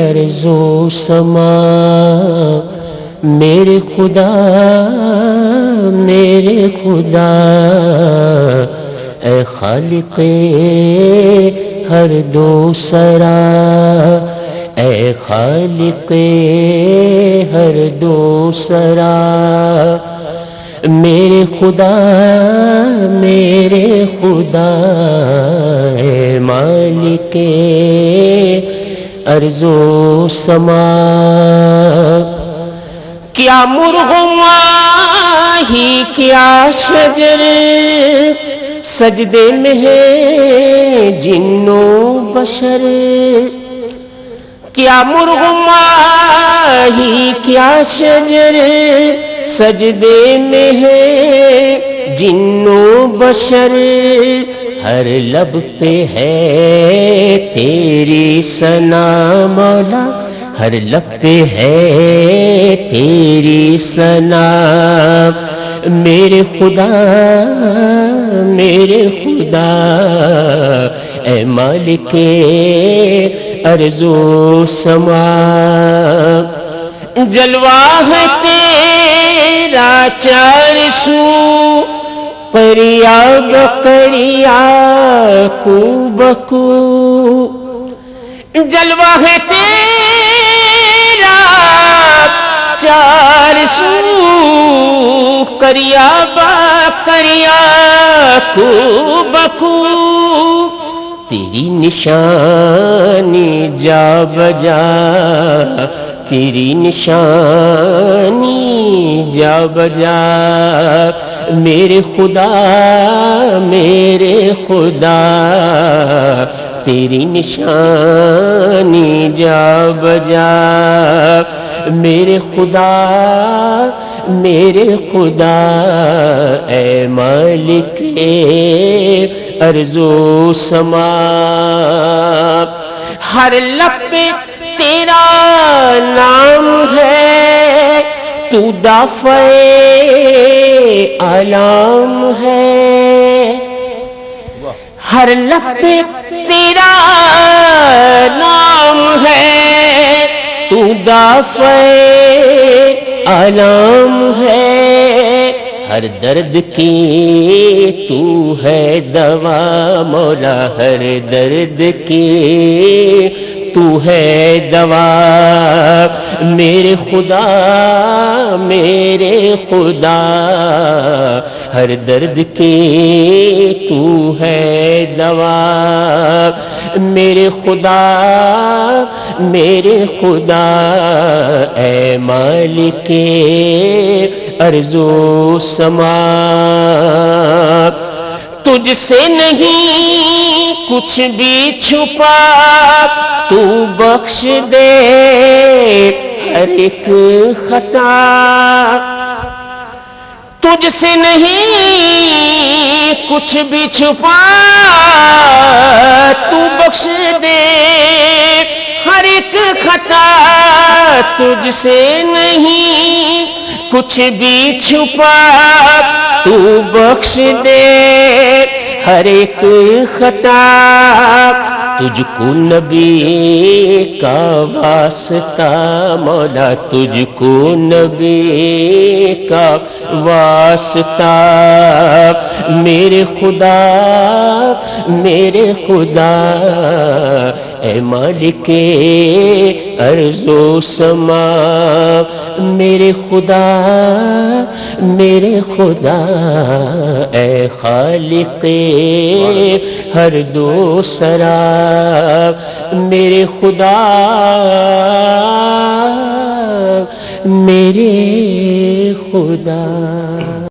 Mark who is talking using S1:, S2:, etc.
S1: ارض و سما میرے خدا میرے خدا، اے خالق ہر دو سرا، اے خالق ہر دو سرا، میرے خدا میرے خدا، اے مالک ارض و سما۔ کیا مرغ ماہی کیا شجر سجدے میں ہے جن و بشر، کیا مرغ ماہی کیا شجر سجدے میں ہے جن و بشر، ہر لب پہ ہے تیری ثنا مولا، ہر لب پہ ہے تیری ثنا، میرے خدا میرے خدا، اے مالک ارض و سما۔ جلوہ ہے تیرا چار سو، قریا بقریا کو بکو، جلوہ ہے تیرا چار سو، قریا بقریا کو بکو، تیری نشانی جا بجا، تیری نشانی جا بجا، میرے خدا میرے خدا، تیری نشانی جا بجا، میرے خدا میرے خدا، اے مالک ارض و سما۔ ہر لب پہ تیرا نام ہے، تو دافع عالم ہے، ہر لب پہ تیرا نام ہے، تو دافع عالم ہے، ہر درد کی تو ہے دوا مولا، ہر درد کی تو ہے دوا، میرے خدا میرے خدا، ہر درد کی تو ہے دوا، میرے خدا میرے خدا، اے مالک ارض و سما۔ تجھ سے نہیں کچھ بھی چھپا، تو بخش دے ہر ایک خطا، تجھ سے نہیں کچھ بھی چھپا، تو بخش دے ہر ایک خطا، تجھ سے نہیں کچھ بھی چھپا، تو بخش دے ہر ایک خطا، تجھ کو نبی کا واسطہ مولا، تجھ کو نبی کا واسطہ، میرے خدا میرے خدا، اے مالک ارض و سما، میرے خدا میرے خدا، اے خالق ہر دو سرا، میرے خدا میرے خدا۔